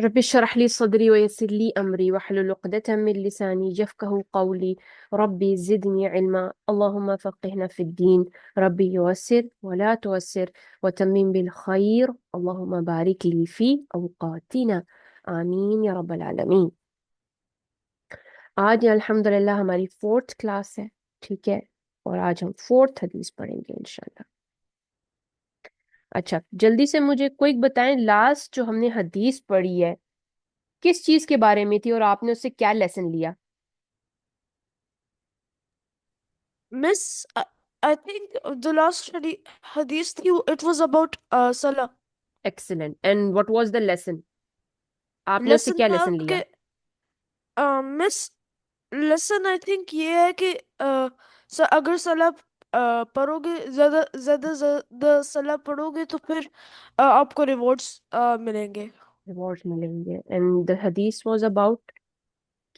Rabbi इश्रह ली सदरी वयस्सिर ली अमरी वहलुल उक़दतम मिन लिसानी यफ़क़हू क़ौली रब्बी ज़िदनी इल्मा अल्लाहुम्मा फ़क़्हिना फ़िद्दीन रब्बी यस्सिर वला तुअस्सिर वतम्मिम बिल खैर अल्लाहुम्मा बारिक ली फ़ी औक़ातिना आमीन या रब्बल आलमीन। आज अल्हम्दुलिल्लाह हमारी फोर्थ क्लास है। ठीक है, और आज हम फोर्थ हदीस पढ़ेंगे इंशाल्लाह। अच्छा, जल्दी से मुझे क्विक बताएं, लास्ट जो हमने हदीस पढ़ी है किस चीज के बारे में थी और आपने उससे क्या लेसन लिया? Miss, I think the last hadith it was about Salah. Excellent. And what was the lesson? आपने उससे Lesson क्या था लेसन लिया? कि मिस लेसन आई थिंक ये है कि अगर सलाह पढ़ोगे ज्यादा ज्यादा ज्यादा सलाह पढ़ोगे तो फिर आपको रिवॉर्ड्स मिलेंगे। रिवॉर्ड्स मिलेंगे। एंड द हदीस वाज अबाउट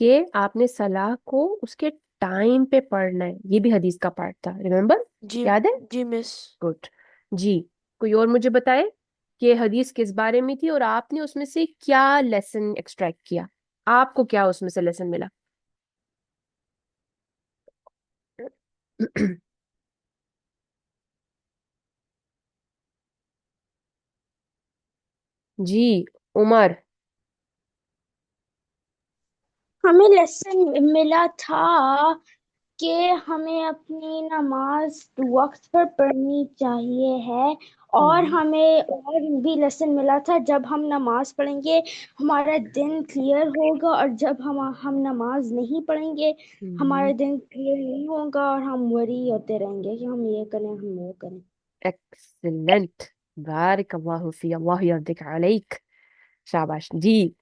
कि आपने सलाह को उसके टाइम पे पढ़ना है। ये भी हदीस का पार्ट था, रिमेम्बर? जी। याद है? जी मिस। गुड। जी। कोई और मुझे बताए कि हदीस किस बारे में थी और आपने उसमें से क्या लेसन एक्सट्रैक्ट किया? आपको क्या उसमें से लेसन मिला? जी, उमर। हमें लेसन मिला था कि हमें अपनी नमाज वक्त पर पढ़नी चाहिए है। और हम्म। हमें और भी लेसन मिला था, जब हम नमाज पढ़ेंगे हमारा दिन क्लियर होगा, और जब हम नमाज नहीं पढ़ेंगे हमारा दिन क्लियर नहीं होगा, और हम वरी होते रहेंगे कि हम ये करें हम वो करें। एक्सीलेंट। बारिक अल्लाह फी, अल्लाह यर्दिक अलैक। शाबाश जी।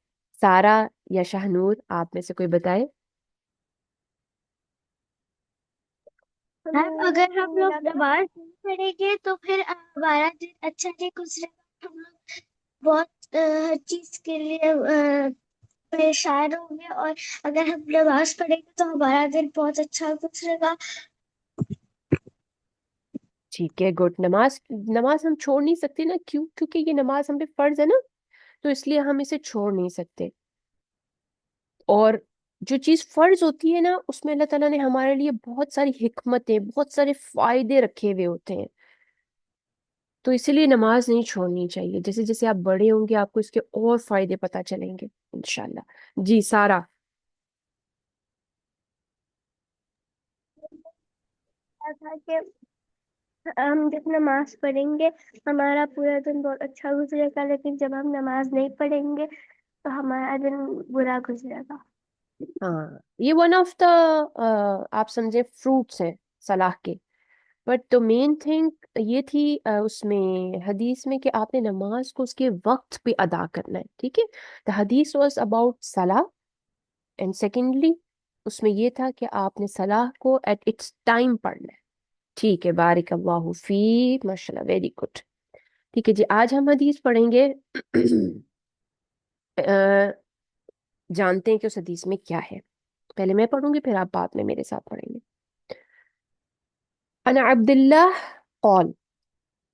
सारा या शाहनूर, आप में से कोई बताए? मैम अगर हम लोग नमाज नहीं पढ़ेंगे तो फिर हमारा दिन अच्छा नहीं गुजरेगा। हम लोग बहुत हर चीज के लिए परेशान होंगे, और अगर हम नमाज पढ़ेंगे तो हमारा दिन बहुत अच्छा गुजरेगा। ठीक है, गुड। नमाज नमाज हम छोड़ नहीं सकते ना, क्यों? क्योंकि ये नमाज हम पे फर्ज है ना, तो इसलिए हम इसे छोड़ नहीं सकते। और जो चीज फर्ज होती है ना, उसमें अल्लाह ताला ने हमारे लिए बहुत सारी हिकमतें, बहुत सारे फायदे रखे हुए होते हैं। तो इसीलिए नमाज नहीं छोड़नी चाहिए। जैसे जैसे आप बड़े होंगे आपको इसके और फायदे पता चलेंगे इंशाल्लाह। जी, सारा। था कि हम जब नमाज पढ़ेंगे हमारा पूरा दिन बहुत अच्छा गुजरेगा, लेकिन जब हम नमाज नहीं पढ़ेंगे तो हमारा दिन बुरा गुजरेगा। हाँ, ये वन ऑफ द, आप समझे, फ्रूट्स हैं सलाह के। बट द मेन थिंग ये थी उसमें हदीस में कि आपने नमाज को उसके वक्त पे अदा करना है। ठीक है, द हदीस वाज अबाउट सलाह। एंड सेकेंडली उसमें ये था कि आपने सलाह को एट इट्स टाइम पढ़ना है। ठीक है, बारिक अल्लाहु फी, माशाल्लाह, वेरी गुड। ठीक है जी, आज हम हदीस पढ़ेंगे। अ, जानते हैं कि उस हदीस में क्या है। पहले मैं पढ़ूंगी, फिर आप बाद में मेरे साथ पढ़ेंगे। अन अब्दुल्लाह कॉल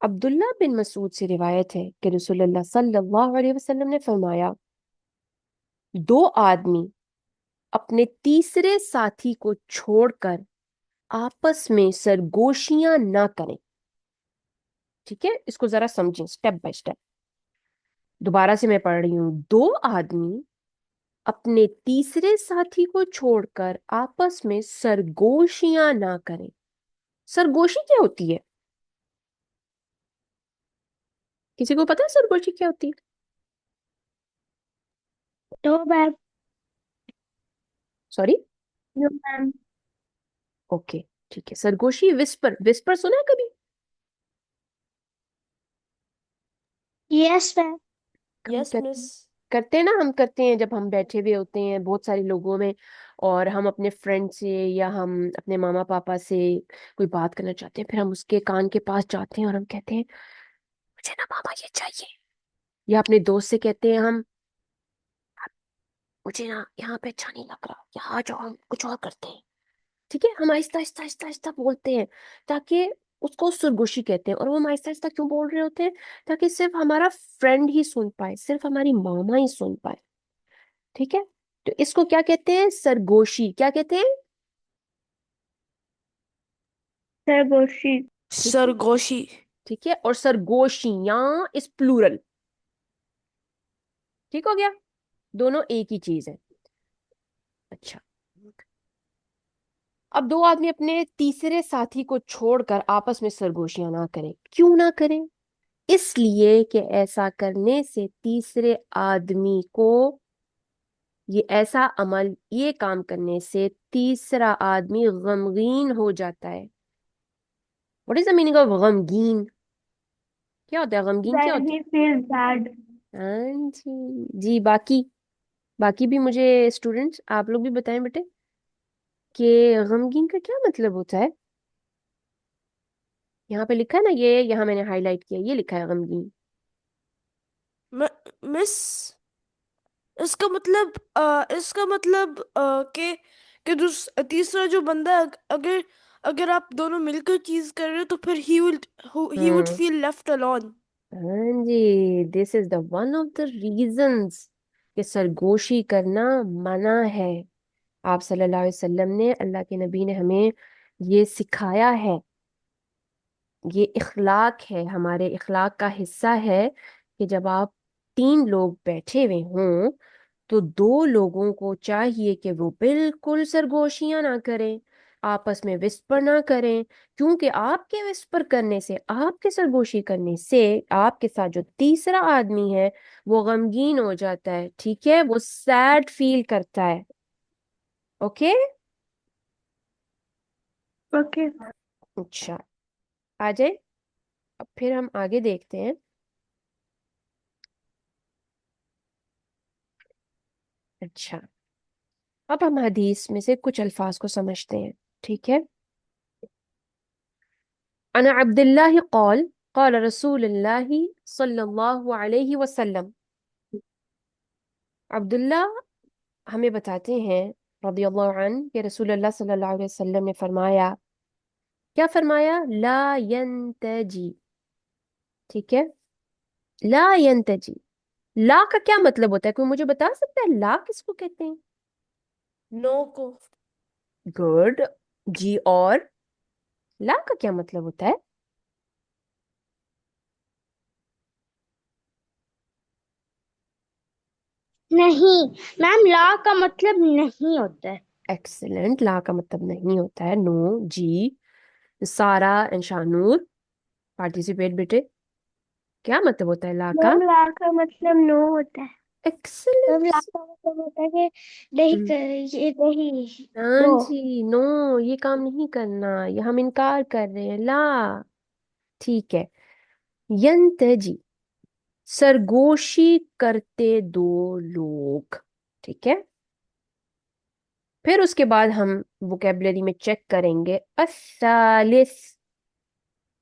अब्दुल्ला बिन मसूद से रिवायत है कि रसूलुल्लाह सल्लल्लाहु अलैहि वसल्लम ने फरमाया, दो आदमी अपने तीसरे साथी को छोड़कर आपस में सरगोशियां ना करें। ठीक है, इसको जरा समझें स्टेप बाय स्टेप। दोबारा से मैं पढ़ रही हूँ। दो आदमी अपने तीसरे साथी को छोड़कर आपस में सरगोशियां ना करें। सरगोशी क्या होती है? किसी को पता है सरगोशी क्या होती है? तो ma'am. Sorry. No ma'am. Okay, ठीक है। सरगोशी, विस्पर, विस्पर सुना है कभी? Yes ma'am. हम यस मिस। करते हैं ना, हम करते हैं जब हम बैठे हुए होते हैं बहुत सारे लोगों में, और हम अपने फ्रेंड से या हम अपने मामा पापा से कोई बात करना चाहते हैं, फिर हम उसके कान के पास जाते हैं और हम कहते हैं, मुझे ना मामा ये चाहिए। या अपने दोस्त से कहते हैं हम, मुझे ना यहाँ पे अच्छा नहीं लग रहा, यहाँ जाओ, हम कुछ और करते हैं। ठीक है, हम आहिस्ता आहिस्ता आहिस्ता आहिस्ता बोलते हैं, ताकि उसको सरगोशी कहते हैं। और वो हम आहिस्ता आहिस्ता क्यों बोल रहे होते हैं? ताकि सिर्फ हमारा फ्रेंड ही सुन पाए, सिर्फ हमारी मामा ही सुन पाए। ठीक है, तो इसको क्या कहते हैं? सरगोशी। क्या कहते हैं? सरगोशी। ठीक है, सरगोशी। ठीक है। और सरगोशियां इस प्लूरल। ठीक हो गया, दोनों एक ही चीज है। अच्छा, अब दो आदमी अपने तीसरे साथी को छोड़कर आपस में सरगोशियां ना करें। क्यों ना करें? इसलिए कि ऐसा करने से तीसरे आदमी को, ये ऐसा अमल, ये काम करने से तीसरा आदमी गमगीन हो जाता है। What is the meaning of गमगीन? क्या होता है गमगीन? क्या When होता he feels bad. है? हाँ जी जी। बाकी बाकी भी मुझे स्टूडेंट्स आप लोग भी बताएं बेटे कि गमगीन का क्या मतलब होता है। यहाँ पे लिखा है ना, ये यहाँ मैंने हाईलाइट किया, ये लिखा है गमगीन। मिस, इसका मतलब तीसरा जो बंदा अगर अगर आप दोनों मिलकर चीज कर रहे हो तो फिर he would hmm, feel left alone. हाँ जी, this is the one of the reasons कि सरगोशी करना मना है। आप सल्लल्लाहु अलैहि वसल्लम ने, अल्लाह के नबी ने हमें ये सिखाया है। ये इखलाक है, हमारे इखलाक का हिस्सा है कि जब आप तीन लोग बैठे हुए हों तो दो लोगों को चाहिए कि वो बिल्कुल सरगोशियां ना करें, आपस में विस्पर ना करें। क्योंकि आपके विस्पर करने से, आपके सरगोशी करने से आपके साथ जो तीसरा आदमी है वो गमगीन हो जाता है। ठीक है, वो सैड फील करता है। ओके। Okay. अच्छा, आ जाए, अब फिर हम आगे देखते हैं। अच्छा, अब हम हदीस में से कुछ अल्फाज को समझते हैं। ठीक है। अन अब्दुल्लाह क़ाल क़ाल रसूलुल्लाह सल्लल्लाहु अलैहि वसल्लम। अब्दुल्ला हमें बताते हैं रदियल्लाहु अन्हु कि रसूलुल्लाह सल्लल्लाहु अलैहि वसल्लम ने फरमाया। क्या फरमाया? ला यंतजी। ठीक है, ला यंतजी। ला का क्या मतलब होता है? कोई मुझे बता सकता है ला किसको कहते हैं? नो को। गुड जी। और ला का क्या मतलब होता है? नहीं मैम, ला का मतलब नहीं होता है। एक्सीलेंट, ला का मतलब नहीं होता है। नो जी। सारा एंड शाहनूर, पार्टिसिपेट बेटे। क्या मतलब होता है ला का? मैम ला का मतलब नो होता है। मैम ला एक्सीलेंट। का मतलब होता है कि नहीं कर, ये नहीं। हाँ नो। जी, नो, ये काम नहीं करना, ये हम इनकार कर रहे हैं। ला। ठीक है। यंतजी, सरगोशी करते दो लोग। ठीक है, फिर उसके बाद हम वोकेबलरी में चेक करेंगे असालिस।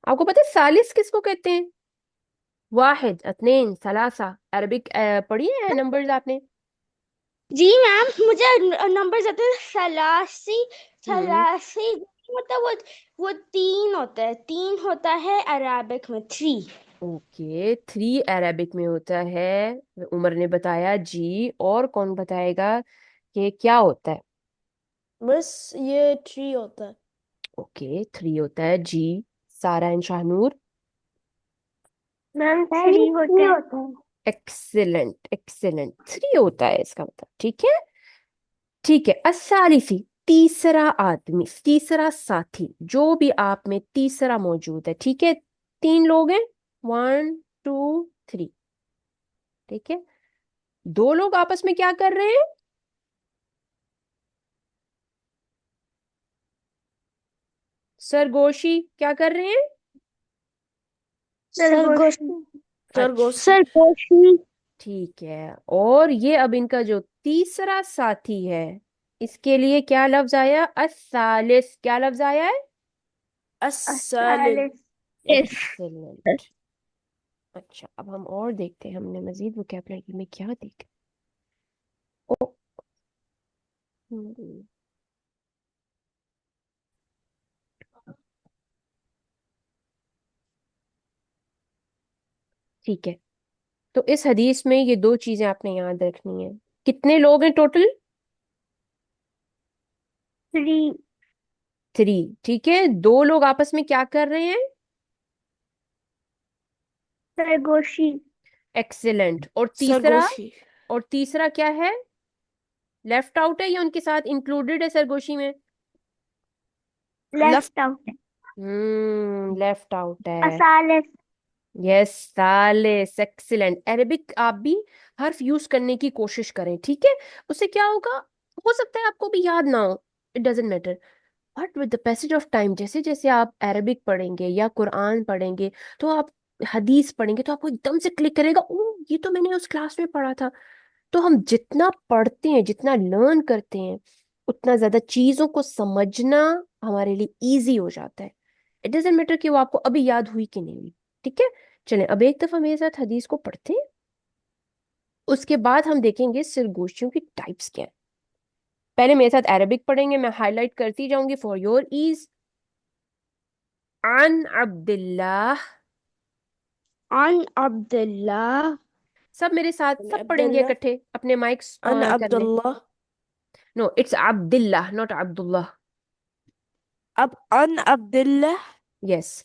आपको पता है सालिस किसको कहते हैं? वाहिद, अतनेन, सलासा। अरबिक पढ़ी है नंबर्स आपने? जी मैम, मुझे नंबर आते हैं सलासी। हम्म। सलासी मतलब वो तीन होता है, तीन होता है अराबिक में, थ्री। ओके, थ्री अरेबिक में होता है। उमर ने बताया जी। और कौन बताएगा कि क्या होता है? बस ये ट्री होता है। ओके, थ्री होता है जी। सारा एंड शाहनूर। मैम मैम ये थ्री थ्री होता है। होता है। एक्सीलेंट एक्सीलेंट, थ्री होता है इसका मतलब। ठीक है, ठीक है। असालिफी, तीसरा आदमी, तीसरा साथी, जो भी आप में तीसरा मौजूद है। ठीक है, तीन लोग हैं, वन टू थ्री। ठीक है, दो लोग आपस में क्या कर रहे हैं? सरगोशी क्या कर रहे हैं? सरगोशी। अच्छा, सरगोशी। सरगोशी। ठीक है। और ये अब इनका जो तीसरा साथी है, इसके लिए क्या लफ्ज आया? असालिस। क्या लफ्ज आया है? असालिस। असालिस। एक्सेलेंट। अच्छा, अब हम और देखते हैं, हमने मजीद वोकैबुलरी में क्या देखा। हम्म, ठीक है। तो इस हदीस में ये दो चीजें आपने याद रखनी है। कितने लोग हैं टोटल? 3 3। ठीक है, दो लोग आपस में क्या कर रहे हैं? सरगोशी एक्सीलेंट। और तीसरा? सरगोशी। और तीसरा क्या है? लेफ्ट आउट है या उनके साथ इंक्लूडेड है सरगोशी में? Left. Left out left out है। असालिस यस, सालिस। एक्सीलेंट। अरेबिक आप भी हर्फ यूज करने की कोशिश करें, ठीक है? उससे क्या होगा, हो सकता है आपको भी याद ना हो, it doesn't matter, but with the passage of time जैसे जैसे आप अरबिक पढ़ेंगे या कुरान पढ़ेंगे, तो आप हदीस पढ़ेंगे, तो आपको एकदम से क्लिक करेगा, ओ ये तो मैंने उस क्लास में पढ़ा था। तो हम जितना पढ़ते हैं, जितना लर्न करते हैं, उतना ज्यादा चीजों को समझना हमारे लिए इजी हो जाता है। इट डजेंट मैटर कि वो आपको अभी याद हुई कि नहीं हुई। ठीक है, चलें अब एक दफा मेरे साथ हदीस को पढ़ते हैं, उसके बाद हम देखेंगे सिरगोशियों की टाइप्स क्या है। पहले मेरे साथ अरबिक पढ़ेंगे, मैं हाईलाइट करती जाऊंगी फॉर योर ईज। अन अब्दुल्लाह। अन अब्दुल्ला सब मेरे साथ, अन सब पढ़ेंगे अब्दुल्ला। इकट्ठे, अपने माइक्स अन कर लें। Abdullah. No, it's Abdullah not Abdullah. अब अन अब्दुल्ला। यस।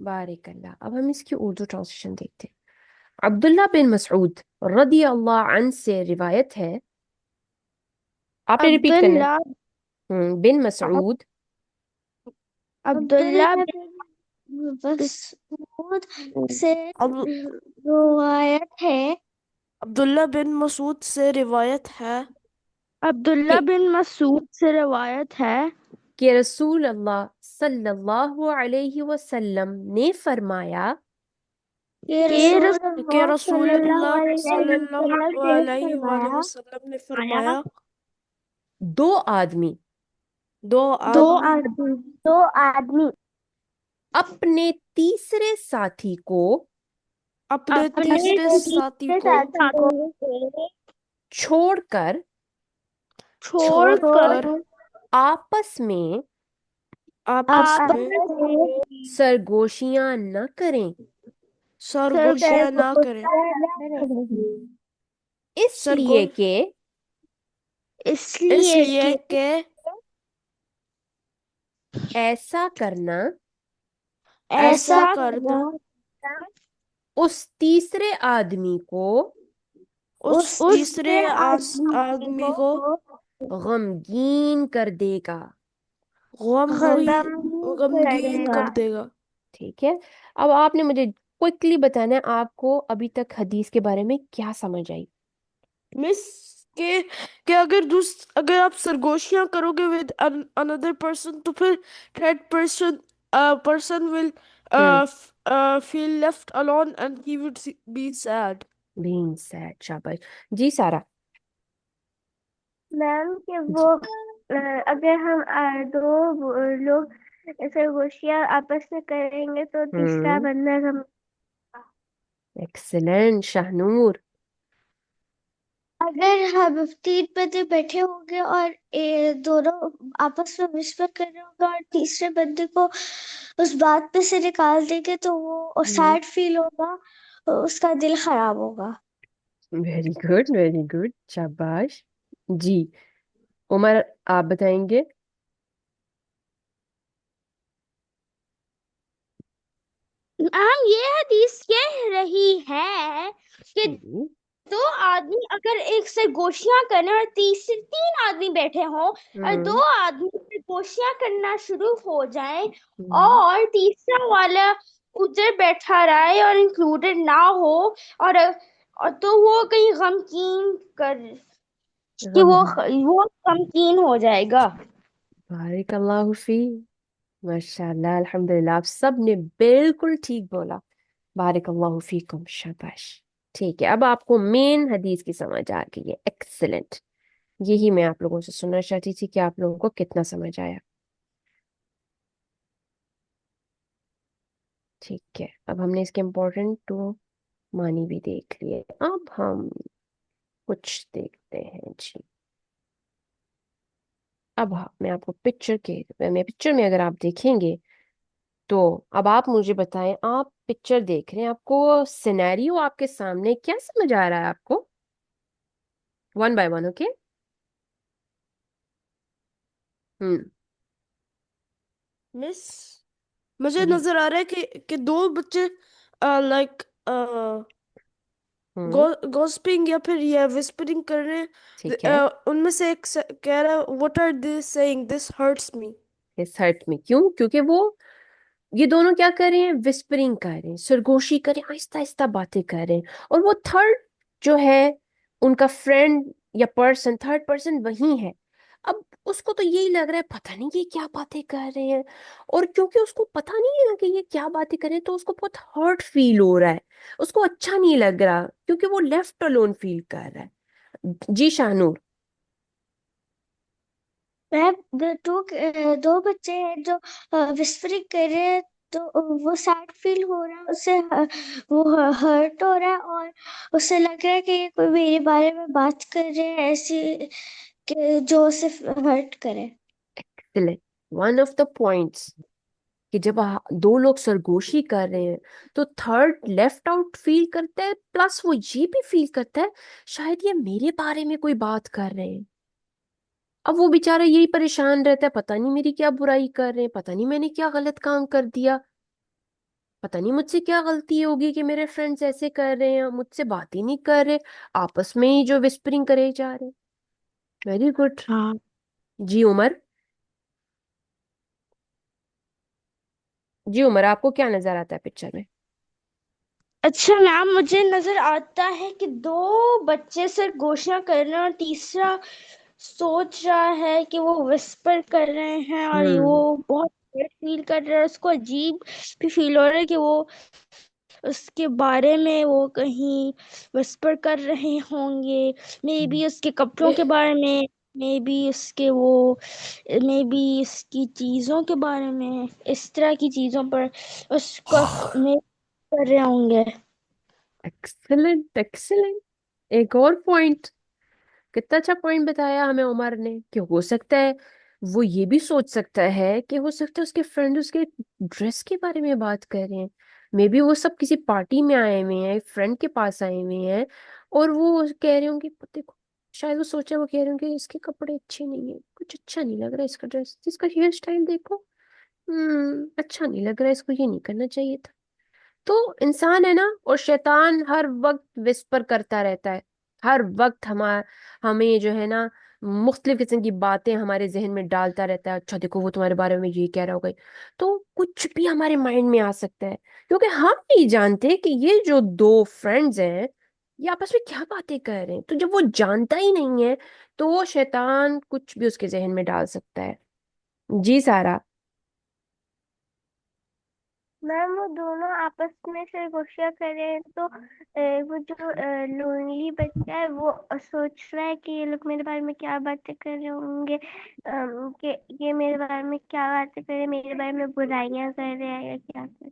बारिक अल्लाह। अब हम इसकी उर्दू ट्रांसलेशन देखते हैं। अब्दुल्ला बिन मसऊद रदी अल्लाह अन से रिवायत है, आपने रिपीट करना है। अब्दुल्ला बिन मसऊद अब्दुल्ला मसूद से अब रिवायत है अब्दुल्ला बिन मसूद से रिवायत है अब्दुल्ला कि बिन मसूद से रवायत है रसूल अल्लाह सल्लल्लाहु अलैहि वसल्लम ने फरमाया, कि कि रसूल कि अल्लाह सल्लल्लाहु रसूलुल्लाह अलैहि वसल्लम सल्लल्लाहु ने अलैहि फरमाया वसल्लम ने फरमाया, दो आदमी दो दो आदमी आदमी दो आदमी अपने तीसरे साथी को अपने अपने तीसरे साथी तीसरे को साथी को छोड़कर छोड़कर छोड़कर छोड़कर आपस में आपस आपस में में सरगोशियां न करें, सरगोशियां ना करें, सरगोशियां न करें सरगो इसलिए कि इसलिए इसलिए कि कि ऐसा करना ऐसा ऐसा करना उस तीसरे आदमी को उस उस तीसरे आदमी को को गमगीन कर देगा। गम गमगीन करेगा। कर देगा। ठीक है, अब आपने मुझे क्विकली बताना है आपको अभी तक हदीस के बारे में क्या समझ आई। मिस के अगर आप सरगोशियां करोगे विद अनदर पर्सन, तो फिर third person will hmm feel left alone and he would be sad. Being sad, शाबाश। जी सारा। मैम कि वो जी। अगर हम लोग सरगोशियां आपस में करेंगे तो तीसरा हम्म बंदा हम एक्सीलेंट शाहनूर। अगर हम 3 बंदे बैठे होंगे और दोनों आपस में विस्पर कर रहे होंगे और तीसरे बंदे को उस बात पे से निकाल देंगे तो वो हम्म सैड फील होगा, उसका दिल खराब होगा। वेरी गुड, वेरी गुड, शाबाश। जी, उमर, आप बताएंगे। मैम ये हदीस कह रही है कि हम्म, दो आदमी अगर एक से गोशियां करें और तीसरे तीन आदमी बैठे हों और दो हम्म, आदमी से गोशियां करना शुरू हो जाए हम्म, और तीसरा वाला उधर बैठा रहे और इंक्लूडेड ना हो, और तो वो कहीं गमकीन कर कि गम वो गमकीन हो जाएगा। बारिक अल्लाह फी। माशाल्लाह अल्हम्दुलिल्लाह, आप सब ने बिल्कुल ठीक बोला। बारिक अल्लाह फीकुम, शाबाश। ठीक है, अब आपको मेन हदीस की समझ आ गई है, एक्सीलेंट। यही मैं आप लोगों से सुनना चाहती थी कि आप लोगों को कितना समझ आया। ठीक है, अब हमने इसके इम्पोर्टेंट टू मानी भी देख लिए, अब हम कुछ देखते हैं जी। अब हाँ, मैं आपको पिक्चर में अगर आप देखेंगे तो अब आप मुझे बताएं, आप पिक्चर देख रहे हैं, आपको सिनेरियो आपके सामने क्या समझ आ रहा है आपको? One by one, okay. Hmm. Miss, मुझे जी। नजर आ रहा है कि दो बच्चे लाइक हम्म। गॉसिपिंग या फिर ये विस्परिंग कर रहे हैं। ठीक है। उनमें से एक कह रहा है, what are they saying, this hurts me. इस हर्ट में क्यों? क्योंकि वो, ये दोनों क्या कर रहे हैं? विस्परिंग कर रहे हैं, सरगोशी कर रहे हैं, आहिस्ता आहिस्ता बातें कर रहे हैं। और वो थर्ड जो है, उनका फ्रेंड या पर्सन, थर्ड पर्सन वही है। अब उसको तो यही लग रहा है, पता नहीं ये क्या बातें कर रहे हैं। और क्योंकि उसको पता नहीं है ना कि ये क्या बातें कर रहे हैं, तो उसको बहुत हर्ट फील हो रहा है। उसको अच्छा नहीं लग रहा, क्योंकि वो लेफ्ट अलोन फील कर रहा है। जी शाहनूर। मैम दो बच्चे हैं जो विस्परिंग कर रहे हैं, तो वो सैड फील हो रहा है उसे, वो हर्ट हो रहा है और उसे लग रहा है कि ये कोई मेरे बारे में बात कर रहे हैं ऐसी कि जो उसे हर्ट करे। वन ऑफ द पॉइंट्स, कि जब दो लोग सरगोशी कर रहे हैं तो थर्ड लेफ्ट आउट फील करता है, प्लस वो ये भी फील करता है शायद ये मेरे बारे में कोई बात कर रहे हैं। अब वो बेचारा यही परेशान रहता है, पता नहीं मेरी क्या बुराई कर रहे हैं, पता नहीं मैंने क्या गलत काम कर दिया, पता नहीं मुझसे क्या गलती होगी कि मेरे फ्रेंड्स ऐसे कर रहे हैं, मुझसे बात ही नहीं कर रहे, आपस में ही जो विस्परिंग करे जा रहे हैं। Very good. हाँ। जी उमर। जी उमर, आपको क्या नजर आता है पिक्चर में? अच्छा मैम, मुझे नजर आता है कि दो बच्चे से गोशियां कर रहे हैं और तीसरा सोच रहा है कि वो विस्पर कर रहे हैं और वो हम्म। बहुत फील कर रहा है, उसको अजीब भी फील हो रहा है कि वो उसके बारे में वो कहीं विस्पर कर रहे होंगे, मे बी उसके कपड़ों के बारे में, मे बी उसके वो, मे बी उसकी चीजों के बारे में, इस तरह की चीजों पर उसको मे कर रहे होंगे। Excellent, excellent. एक और पॉइंट, कितना अच्छा पॉइंट बताया हमें उमर ने, कि हो सकता है वो ये भी सोच सकता है कि हो सकता है उसके फ्रेंड उसके ड्रेस के बारे में बात कर रहे हैं। मे बी वो सब किसी पार्टी में आए हुए हैं, फ्रेंड के पास आए हुए हैं, और वो कह रहे होंगे, देखो, शायद वो सोचा, वो कह रहे होंगे इसके कपड़े अच्छे नहीं है, कुछ अच्छा नहीं लग रहा इसका ड्रेस, इसका हेयर स्टाइल देखो, अच्छा नहीं लग रहा, इसको ये नहीं करना चाहिए था। तो इंसान है ना, और शैतान हर वक्त विस्पर करता रहता है, हर वक्त हमें जो है ना, मुख्तलिफ किस्म की बातें हमारे जहन में डालता रहता है। अच्छा देखो, वो तुम्हारे बारे में ये कह रहा होगा, तो कुछ भी हमारे माइंड में आ सकता है, क्योंकि हम नहीं जानते कि ये जो दो फ्रेंड्स हैं ये आपस में क्या बातें कर रहे हैं। तो जब वो जानता ही नहीं है, तो वो शैतान कुछ भी उसके जहन में डाल सकता है। जी सारा। मैम वो दोनों आपस में सरगोशियां कर रहे हैं, तो वो जो लोनली बच्चा है वो सोच रहा है कि ये लोग मेरे बारे में क्या बातें कर रहे होंगे, कि ये मेरे बारे में क्या बातें कर रहे हैं, मेरे बारे में बुराइयां कर रहे हैं या क्या कर।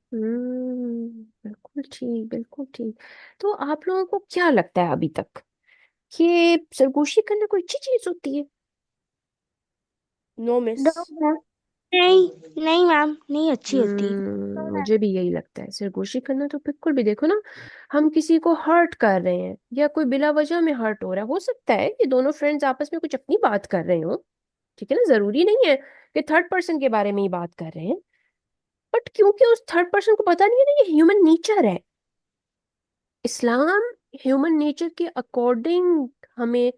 बिल्कुल ठीक, बिल्कुल ठीक। तो आप लोगों को क्या लगता है अभी तक कि सरगोशी करना कोई अच्छी चीज होती है? No miss. दो मैम। नहीं, नहीं मैम, नहीं अच्छी होती। दो मैम। मुझे भी यही लगता है, सरगोशी करना तो बिल्कुल भी, देखो ना, हम किसी को हर्ट कर रहे हैं या कोई बिला वजह में हर्ट हो रहा है, हो सकता है ये दोनों फ्रेंड्स आपस में कुछ अपनी बात कर रहे हो, ठीक है ना, जरूरी नहीं है कि थर्ड पर्सन के बारे में ही बात कर रहे हैं। बट क्योंकि उस थर्ड पर्सन को पता नहीं है ना ये ह्यूमन नेचर है। इस्लाम ह्यूमन नेचर के अकॉर्डिंग हमें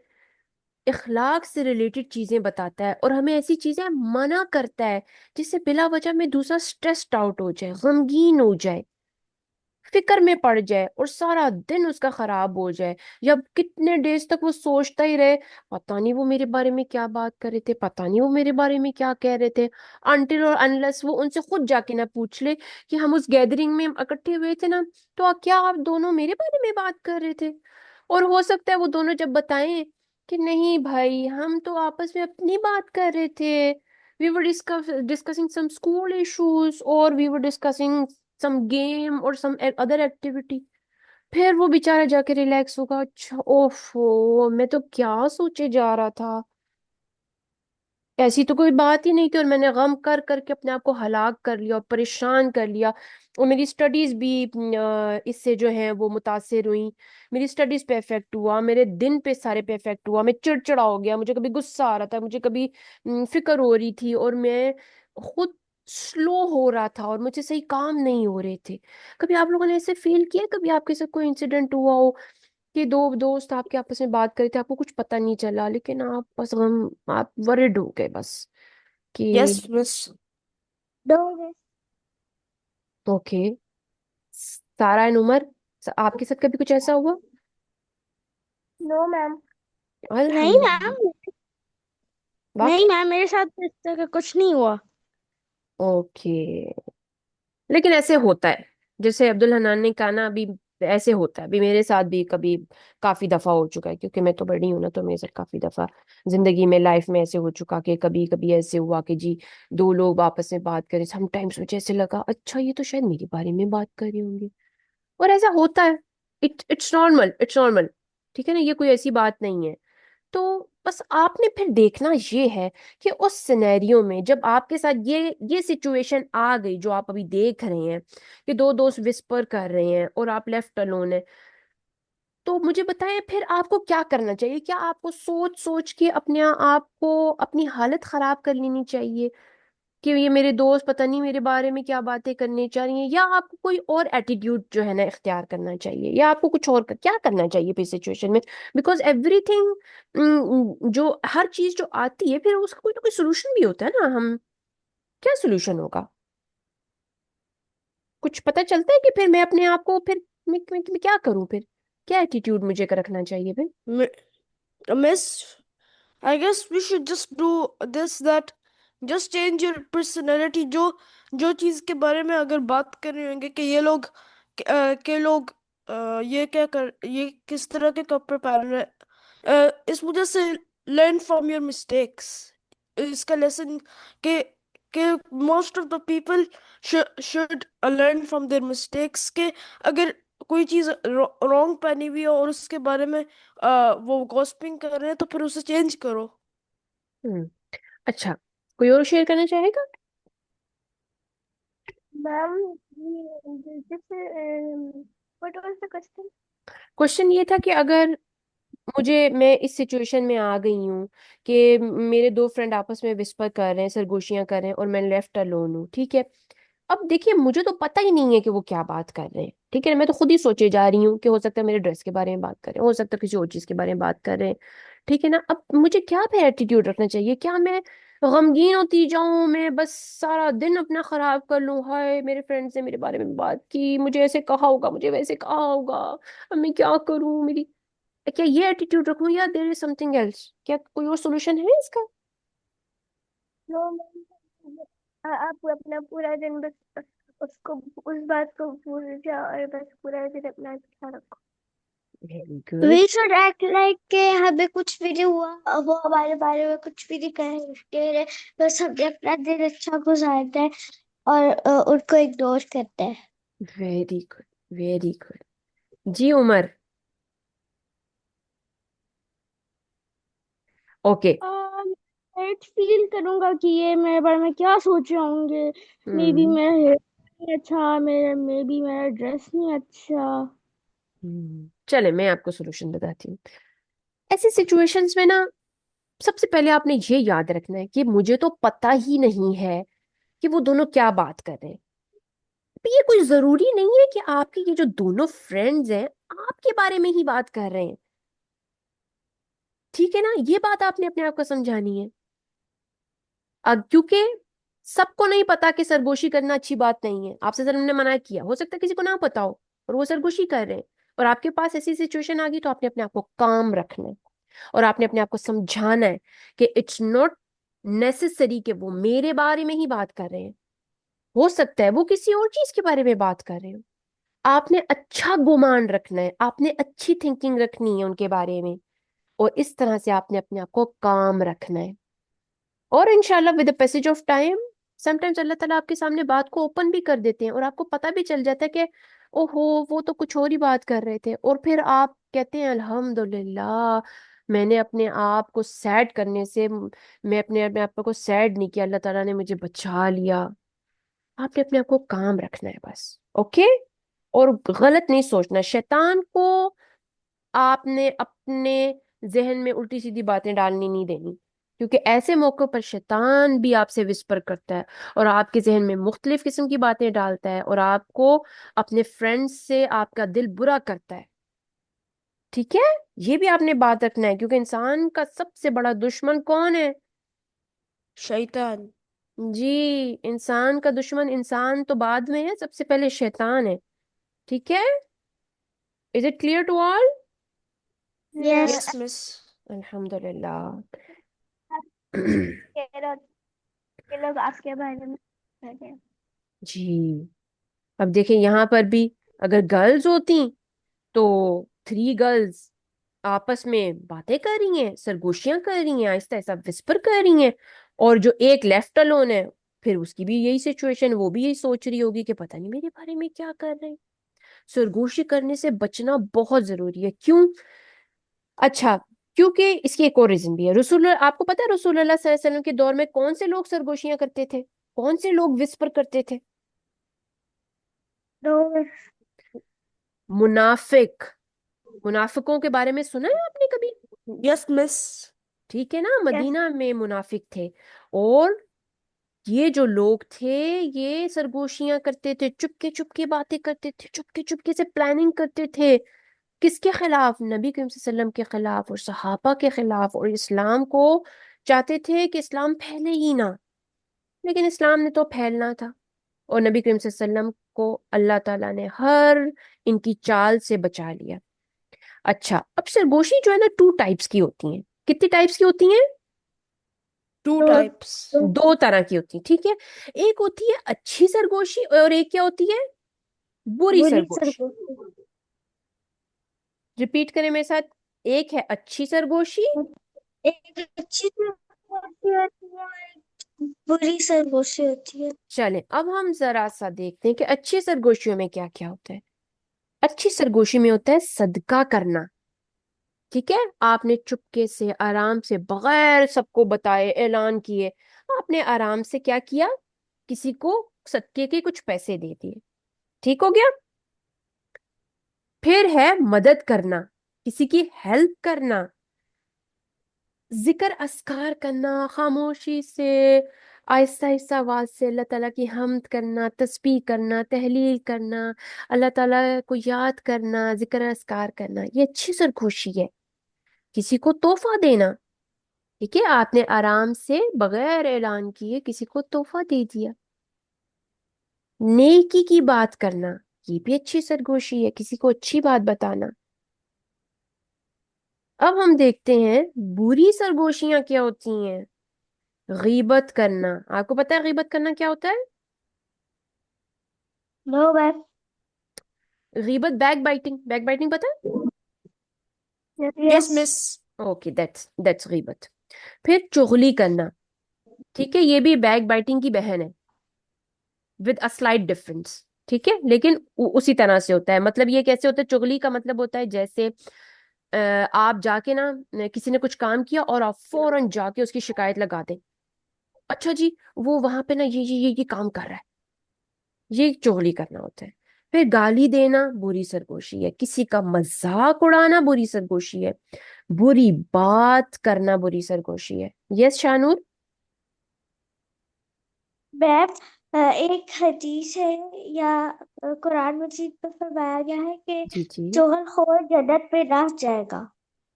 इखलाक से रिलेटेड चीजें बताता है और हमें ऐसी चीजें मना करता है जिससे बिला वजह में दूसरा स्ट्रेस्ड आउट हो जाए, गमगीन हो जाए, फिक्र में पड़ जाए और सारा दिन उसका खराब हो जाए, या कितने डेज तक वो सोचता ही रहे पता नहीं वो मेरे बारे में क्या बात कर रहे थे, पता नहीं वो मेरे बारे में क्या कह रहे थे, अनटिल और अनलेस वो उनसे खुद जाके ना पूछ ले कि हम उस गैदरिंग में इकट्ठे हुए थे ना, तो क्या आप दोनों मेरे बारे में बात कर रहे थे। और हो सकता है वो दोनों जब बताएं कि नहीं भाई हम तो आपस में अपनी बात कर रहे थे, we were discussing some school issues और we were discussing some game और सम अदर एक्टिविटी, फिर वो बेचारा जाके रिलैक्स होगा, अच्छा ओफो मैं तो क्या सोचे जा रहा था, ऐसी तो कोई बात ही नहीं थी और मैंने गम कर करके अपने आप को हलाक कर लिया और परेशान कर लिया। और मेरी स्टडीज भी इससे जो है वो मुतासिर हुई, मेरी स्टडीज पे इफेक्ट हुआ, मेरे दिन पे सारे पे इफेक्ट हुआ, मैं चिड़चिड़ा हो गया, मुझे कभी गुस्सा आ रहा था, मुझे कभी फिक्र हो रही थी और मैं खुद स्लो हो रहा था और मुझे सही काम नहीं हो रहे थे। कभी आप लोगों ने ऐसे फील किया, कभी आपके साथ कोई इंसिडेंट हुआ हो कि दो दोस्त आपके आपस में बात कर रहे थे, आपको कुछ पता नहीं चला लेकिन आप बस गम आप वरिड हो गए बस यस कि मिस। दो बस। ओके। सारा एंड उमर, आपके साथ कभी कुछ ऐसा हुआ? No ma'am. नहीं अल्हम्दुलिल्लाह। मैम। नहीं वाकई। मैम, मेरे साथ तो इस तरह का कुछ नहीं हुआ। ओके, लेकिन ऐसे होता है जैसे अब्दुल हनान ने कहा ना अभी, ऐसे होता है, अभी मेरे साथ भी कभी काफी दफा हो चुका है क्योंकि मैं तो बड़ी हूं ना, तो मेरे साथ काफी दफा जिंदगी में लाइफ में ऐसे हो चुका कि कभी कभी ऐसे हुआ कि जी दो लोग आपस में बात करें, समटाइम्स मुझे ऐसे लगा अच्छा ये तो शायद मेरे बारे में बात कर रही होंगी, और ऐसा होता है। इट्स नॉर्मल, इट्स नॉर्मल, ठीक है ना, ये कोई ऐसी बात नहीं है। तो बस आपने फिर देखना ये है कि उस सिनेरियो में जब आपके साथ ये सिचुएशन आ गई जो आप अभी देख रहे हैं कि दो दोस्त विस्पर कर रहे हैं और आप लेफ्ट अलोन है, तो मुझे बताएं फिर आपको क्या करना चाहिए? क्या आपको सोच सोच के अपने आप को अपनी हालत खराब कर लेनी चाहिए कि ये मेरे दोस्त पता नहीं मेरे बारे में क्या बातें करने चाह रही हैं, या आपको कोई और एटीट्यूड जो है ना इख्तियार करना चाहिए, या आपको कुछ और क्या करना चाहिए फिर सिचुएशन में? बिकॉज एवरीथिंग जो हर चीज जो आती है फिर उसका कोई ना कोई सोल्यूशन भी होता है ना, हम क्या सोल्यूशन होगा, कुछ पता चलता है कि फिर मैं अपने आप को फिर मैं क्या करूं, फिर क्या एटीट्यूड मुझे का रखना चाहिए फिर? Miss, I guess we should just do this that just change your personality। जो चीज के बारे में अगर बात कर रहे होंगे कि ये लोग के लोग ये किस तरह के कपड़े पहन रहे हैं, इस वजह से learn from your mistakes। इसका लेसन के कि most of the people should learn from their mistakes. के अगर कोई चीज रॉन्ग पहनी हुई है और उसके बारे में वो गॉसिपिंग कर रहे हैं तो फिर उसे चेंज करो। हम्म। अच्छा, कोई और शेयर करना चाहेगा? मैम, जैसे what was the question? Question ये था कि अगर मैं इस सिचुएशन में आ गई हूँ कि मेरे दो फ्रेंड आपस में विस्पर कर रहे हैं, सरगोशियां कर रहे हैं और मैं लेफ्ट अलोन हूँ, ठीक है। अब देखिए मुझे तो पता ही नहीं है कि वो क्या बात कर रहे हैं, ठीक है, मैं तो खुद ही सोचे जा रही हूँ कि हो सकता है मेरे ड्रेस के बारे में बात कर रहे हैं, हो सकता है किसी और चीज के बारे में बात कर रहे हैं, ठीक है ना। अब मुझे क्या फिर एटीट्यूड रखना चाहिए? क्या मैं गमगीन होती जाऊं, मैं बस सारा दिन अपना खराब कर लूं, हाय मेरे फ्रेंड्स ने मेरे बारे में बात की, मुझे ऐसे कहा होगा, मुझे वैसे कहा होगा, अब मैं क्या करूं, मेरी क्या ये एटीट्यूड रखूं, या देयर इज समथिंग एल्स, क्या कोई और सोल्यूशन है इसका? नो मैम, आप अपना पूरा दिन बस उसको उस बात को भूल जाओ और बस पूरा दिन अपना अच्छा रखो। Very we good. Should act like के हमें कुछ भी नहीं हुआ, वो हमारे बारे में कुछ भी नहीं कह रहे, बस हमने अपना दिन अच्छा गुजारता है और उनको इग्नोर करता है। Very good, very good. जी उमर। ओके। हर्ट फील करूंगा कि ये मेरे बारे में क्या सोच रहे होंगे। मे बी हम्म। मेरा हेयर नहीं अच्छा, मेरा मे बी मेरा ड्रेस नहीं अच्छा। चले मैं आपको सोल्यूशन बताती हूँ। ऐसी सिचुएशंस में ना सबसे पहले आपने ये याद रखना है कि मुझे तो पता ही नहीं है कि वो दोनों क्या बात कर रहे हैं, ये कोई जरूरी नहीं है कि आपके ये जो दोनों फ्रेंड्स हैं आपके बारे में ही बात कर रहे हैं, ठीक है ना? ये बात आपने अपने आप को समझानी है। क्योंकि सबको नहीं पता कि सरगोशी करना अच्छी बात नहीं है, आपसे सर ने मना किया, हो सकता है किसी को ना पता हो और वो सरगोशी कर रहे हैं, और आपके पास ऐसी सिचुएशन आ गई, तो आपने अपने आप को काम रखना है और आपने अपने आप को समझाना है कि इट्स नॉट नेसेसरी कि वो मेरे बारे में ही बात कर रहे हैं, हो सकता है वो किसी और चीज के बारे में बात कर रहे हो। आपने अच्छा गुमान रखना है, आपने अच्छी थिंकिंग रखनी है उनके बारे में, और इस तरह से आपने अपने आप को काम रखना है। और इंशाल्लाह with the passage of time sometimes Allah ताला आपके सामने बात को ओपन भी कर देते हैं और आपको पता भी चल जाता है कि ओहो वो तो कुछ और ही बात कर रहे थे, और फिर आप कहते हैं अल्हम्दुलिल्लाह, मैंने अपने आप को सैड करने से, मैं अपने अपने आप को सैड नहीं किया, अल्लाह ताला ने मुझे बचा लिया। आपने अपने आप को काम रखना है बस, ओके? और गलत नहीं सोचना। शैतान को आपने अपने जहन में उल्टी सीधी बातें डालनी नहीं देनी, क्योंकि ऐसे मौकों पर शैतान भी आपसे विस्पर करता है और आपके जहन में मुख्तलिफ किस्म की बातें डालता है और आपको अपने फ्रेंड्स से आपका दिल बुरा करता है, ठीक है? ये भी आपने बात रखना है, क्योंकि इंसान का सबसे बड़ा दुश्मन कौन है? शैतान। जी, इंसान का दुश्मन इंसान तो बाद में है, सबसे पहले शैतान है, ठीक है? Is it clear to all? Yes. Yes miss. अल्हम्दुलिल्लाह। ये लोग आपके बारे में कर रहे हैं। जी, अब देखें यहाँ पर भी, अगर गर्ल्स होती तो 3 गर्ल्स आपस में बातें कर रही हैं, सरगोशियां कर रही हैं, आहिस्ता आहिस्ता विस्पर कर रही हैं, और जो एक लेफ्ट अलोन है, फिर उसकी भी यही सिचुएशन, वो भी यही सोच रही होगी कि पता नहीं मेरे बारे में क्या कर रहे हैं। सरगोशी करने से बचना बहुत जरूरी है। क्यों? अच्छा, क्योंकि इसकी एक और रीजन भी है। रसूल, आपको पता है रसूलुल्लाह सल्लल्लाहु अलैहि वसल्लम के दौर में कौन से लोग सरगोशियां करते थे, कौन से लोग विस्पर करते थे? तो मुनाफिक। मुनाफिकों के बारे में सुना है आपने कभी? Yes miss. ठीक है ना, यस। मदीना में मुनाफिक थे, और ये जो लोग थे ये सरगोशियां करते थे, चुपके चुपके बातें करते थे, चुपके चुपके से प्लानिंग करते थे। किसके खिलाफ? नबी करीम सल्लल्लाहु अलैहि वसल्लम के खिलाफ और सहाबा के खिलाफ, और इस्लाम को चाहते थे कि इस्लाम फैले ही ना, लेकिन इस्लाम ने तो फैलना था, और नबी करीम सल्लल्लाहु अलैहि वसल्लम को अल्लाह ताला ने हर इनकी चाल से बचा लिया। अच्छा, अब सरगोशी जो है ना 2 टाइप्स की होती हैं। कितनी टाइप्स की होती हैं? 2 तो टाइप्स। 2 तरह की होती है, ठीक है? एक होती है अच्छी सरगोशी, और एक क्या होती है? बुरी बुरी सरगोशी। सरगोशी। रिपीट करें मेरे साथ। एक है अच्छी सरगोशी। एक अच्छी सरगोशी होती है और एक बुरी सरगोशी होती है। चलें अब हम जरा सा देखते हैं कि अच्छी सरगोशियों में क्या क्या होता है। अच्छी सरगोशी में होता है सदका करना, ठीक है? आपने चुपके से आराम से बगैर सबको बताए ऐलान किए, आपने आराम से क्या किया? किसी को सदके के कुछ पैसे दे दिए, ठीक हो गया? फिर है मदद करना, किसी की हेल्प करना, जिक्र अस्कार करना, खामोशी से आहिस्ता आहिस्ता आवाज से अल्लाह ताला की हम्द करना, तस्बीह करना, तहलील करना, अल्लाह ताला को याद करना, जिक्र अस्कार करना, ये अच्छी सरगोशी है। किसी को तोहफा देना, ठीक है? आपने आराम से बगैर ऐलान किए किसी को तोहफा दे दिया। नेकी की बात करना, ये भी अच्छी सरगोशी है, किसी को अच्छी बात बताना। अब हम देखते हैं बुरी सरगोशियां क्या होती हैं। गीबत करना, आपको पता है गीबत करना क्या होता है? No back. गीबत बैक बाइटिंग, बैक बाइटिंग पता है? Yes yes. Miss. Okay, that's गीबत। फिर चुगली करना, ठीक है? ये भी बैक बाइटिंग की बहन है, विद अ स्लाइट डिफरेंस, ठीक है? लेकिन उसी तरह से होता है। मतलब ये कैसे होता है? चुगली का मतलब होता है जैसे आप जाके ना, किसी ने कुछ काम किया और आप फौरन जाके उसकी शिकायत लगा दें, अच्छा जी वो वहां पे ना ये काम कर रहा है, ये चुगली करना होता है। फिर गाली देना बुरी सरगोशी है, किसी का मजाक उड़ाना बुरी सरगोशी है, बुरी बात करना बुरी सरगोशी है। यस शानूर? बैक एक हदीस है या कुरान मजीद में फरमाया गया है कि जी जी, चुगलखोर जन्नत में ना जाएगा।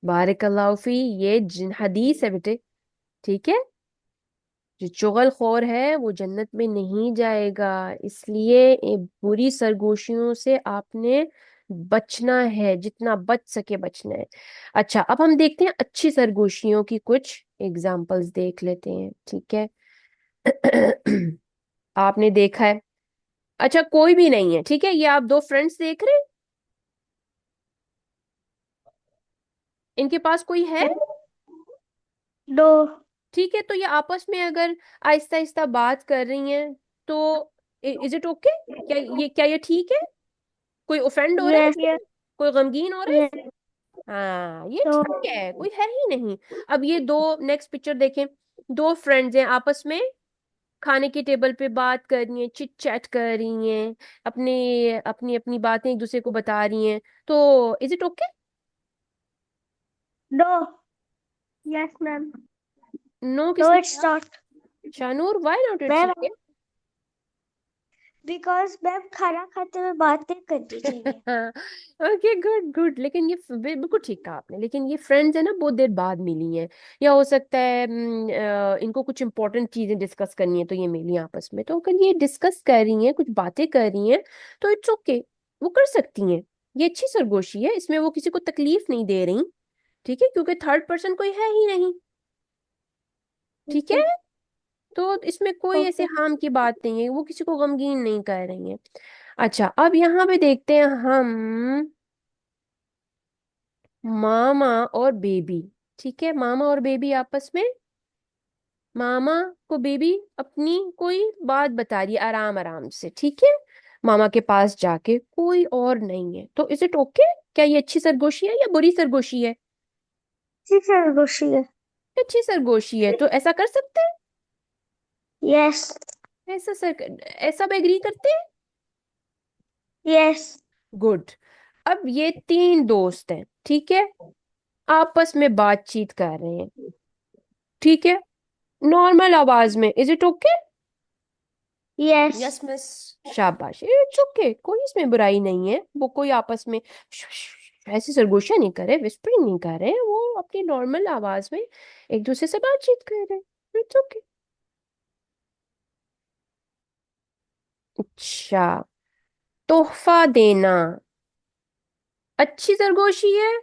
बारिकल्लाहु फी, ये हदीस है बेटे, ठीक है। जो चुगलखोर है वो जन्नत में नहीं जाएगा, इसलिए बुरी सरगोशियों से आपने बचना है, जितना बच सके बचना है। अच्छा, अब हम देखते हैं अच्छी सरगोशियों की कुछ एग्जाम्पल्स देख लेते हैं, ठीक है। आपने देखा है, अच्छा कोई भी नहीं है, ठीक है, ये आप दो फ्रेंड्स देख रहे हैं, इनके पास कोई है, नो। ठीक है, तो ये आपस में अगर आहिस्ता आहिस्ता बात कर रही हैं तो इज इट ओके? क्या ये ठीक है? कोई ऑफेंड हो रहा है यस। इसमें? कोई गमगीन हो रहा है? यस। हाँ, ये तो ठीक है, कोई है ही नहीं। अब ये दो, नेक्स्ट पिक्चर देखें, दो फ्रेंड्स हैं आपस में, खाने की टेबल पे बात कर रही हैं, चिट चैट कर रही हैं, अपने अपनी अपनी बातें एक दूसरे को बता रही हैं, तो is it okay? No. Yes ma'am. No no किसने इट्स कहा? Not. Shanoor, why not it's ma'am okay? Because ma'am खाना खाते हुए बातें करनी चाहिए। ओके, गुड गुड, लेकिन ये बिल्कुल ठीक कहा आपने, लेकिन ये फ्रेंड्स है ना, बहुत देर बाद मिली हैं, या हो सकता है इनको कुछ इंपॉर्टेंट चीजें डिस्कस करनी है तो ये मिली हैं आपस में, तो अगर ये डिस्कस कर रही हैं, कुछ बातें कर रही हैं, तो इट्स ओके, वो कर सकती हैं। ये अच्छी सरगोशी है, इसमें वो किसी को तकलीफ नहीं दे रही, ठीक है, क्योंकि थर्ड पर्सन कोई है ही नहीं, ठीक है। तो इसमें कोई ऐसे ओके। हार्म की बात नहीं है, वो किसी को गमगीन नहीं कर रही है। अच्छा, अब यहाँ पे देखते हैं हम मामा और बेबी, ठीक है, मामा और बेबी आपस में, मामा को बेबी अपनी कोई बात बता रही है आराम आराम से, ठीक है, मामा के पास जाके, कोई और नहीं है, तो इज इट ओके? क्या ये अच्छी सरगोशी है या बुरी सरगोशी है? जी सर खुशी है। अच्छी सरगोशी है, तो ऐसा कर सकते हैं, यस। ऐसा सर, ऐसा एग्री करते हैं। यस। गुड। अब ये तीन दोस्त हैं, ठीक है, आपस में बातचीत कर रहे हैं, ठीक है, नॉर्मल आवाज में, is it okay? Yes. Yes miss. शाबाश, इट्स ओके, कोई इसमें बुराई नहीं है, वो कोई आपस में ऐसी सरगोशियां नहीं कर रहे, विस्परिंग नहीं कर रहे, वो अपनी नॉर्मल आवाज में एक दूसरे से बातचीत कर रहे हैं, इट्स ओके। अच्छा, तोहफा देना अच्छी सरगोशी है,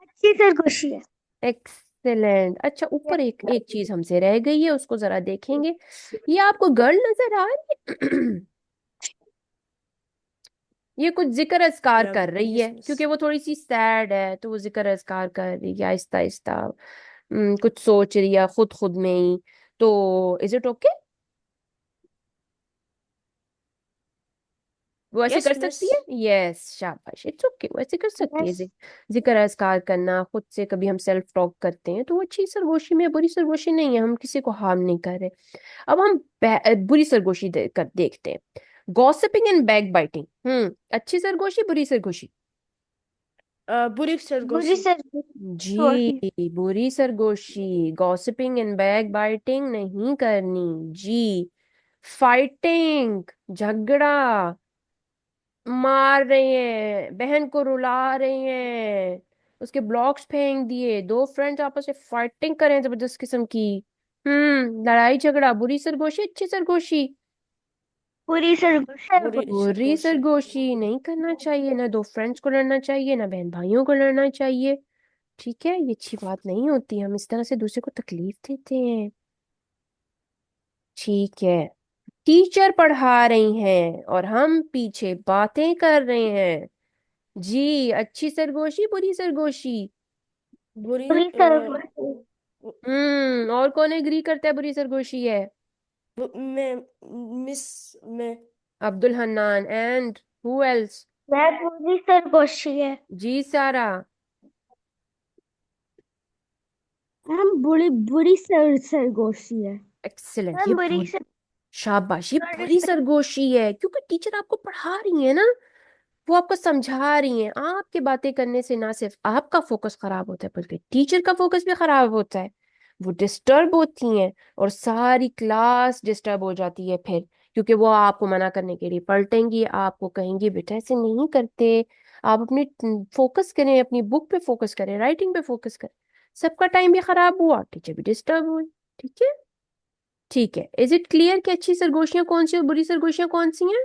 अच्छी सर खुशी है। एक्सेलेंट। अच्छा, ऊपर एक एक चीज हमसे रह गई है, उसको जरा देखेंगे, ये आपको गर्ल नजर आ रही है? ये कुछ जिक्र अज़कार कर रही यस है, मिस। क्योंकि वो थोड़ी सी सैड है, तो वो जिक्र अज़कार कर रही है आहिस्ता आहिस्ता, कुछ सोच रही है खुद खुद में ही, तो इज इट ओके? वो ऐसे यस कर मिस। सकती है, यस, शाबाश, इट्स ओके, वो ऐसे कर सकती है, यस। जिक्र अज़कार करना, खुद से कभी हम सेल्फ टॉक करते हैं, तो वो अच्छी सरगोशी में, बुरी सरगोशी नहीं है, हम किसी को हार्म नहीं कर रहे। अब हम बुरी सरगोशी देखते हैं, गॉसिपिंग एंड बैक बाइटिंग, अच्छी सरगोशी बुरी सरगोशी? बुरी बुरी सरगोशी। सर खुशी। जी, बुरी सरगोशी, गॉसिपिंग एंड बैक बाइटिंग नहीं करनी जी। फाइटिंग, झगड़ा, मार रहे हैं, बहन को रुला रहे हैं, उसके ब्लॉक्स फेंक दिए, दो फ्रेंड्स आपस में फाइटिंग कर रहे हैं जबरदस्त किस्म की, लड़ाई झगड़ा, बुरी सरगोशी अच्छी सरगोशी? बुरी सर बुरी खुशी। बुरी सरगोशी। सरगोशी, नहीं करना चाहिए, ना दो फ्रेंड्स को लड़ना चाहिए, ना बहन भाइयों को लड़ना चाहिए, ठीक है, ये अच्छी बात नहीं होती, हम इस तरह से दूसरे को तकलीफ देते हैं, ठीक है। टीचर पढ़ा रही हैं और हम पीछे बातें कर रहे हैं जी, अच्छी सरगोशी बुरी सरगोशी? बुरी बुरी सर खुशी। और कौन एग्री करता है बुरी सरगोशी है? मैं मिस मैं Abdul Hannan, and who else? वह बुरी सर खुशी है। जी सारा, हम बुरी बुरी सरगोशी है। एक्सीलेंट, ये मैम बुरी बुरी, सर शाबाश, ये बुरी सरगोशी है, क्योंकि टीचर आपको पढ़ा रही है ना, वो आपको समझा रही हैं, आपके बातें करने से ना सिर्फ आपका फोकस खराब होता है, बल्कि टीचर का फोकस भी खराब होता है, वो डिस्टर्ब होती हैं और सारी क्लास डिस्टर्ब हो जाती है फिर, क्योंकि वो आपको मना करने के लिए पलटेंगी, आपको कहेंगी बेटा ऐसे नहीं करते, आप अपनी फोकस करें, अपनी बुक पे फोकस करें, राइटिंग पे फोकस करें। सबका टाइम भी खराब हुआ, टीचर भी डिस्टर्ब हुई। ठीक है, ठीक है। इज इट क्लियर कि अच्छी सरगोशियां कौन सी और बुरी सरगोशियां कौन सी हैं?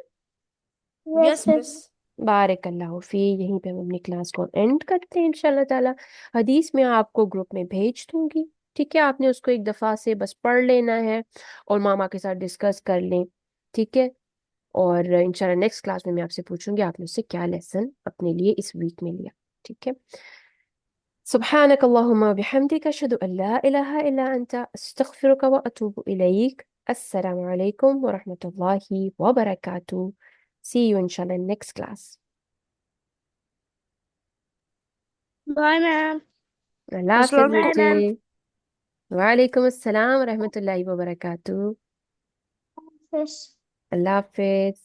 Yes miss. बारकल्लाहु फी। यहीं पे हम अपनी क्लास को एंड करते हैं इंशाल्लाह ताला। हदीस में आपको ग्रुप में भेज दूंगी, ठीक है? आपने उसको एक दफा से बस पढ़ लेना है और मामा के साथ डिस्कस कर लें, ठीक है? और इंशाल्लाह नेक्स्ट क्लास में मैं आपसे पूछूंगी आपने उससे क्या लेसन अपने लिए इस वीक में लिया, ठीक है? सुब्हानक अल्लाहुम्मा व बिहम्दिक अशहदु अल्ला इलाहा इल्ला अंता अस्तगफिरुका व अतूबु इलैक। अस्सलामु अलैकुम व रहमतुल्लाहि व बरकातुहू। See you inshallah in next class. Bye ma'am. Allah हाफिज अस्सलाम वालेकुम बेटे। मैम। वालेकुम अस्सलाम व रहमतुल्लाहि व बरकातुहू। फिर अल्लाह हाफिज।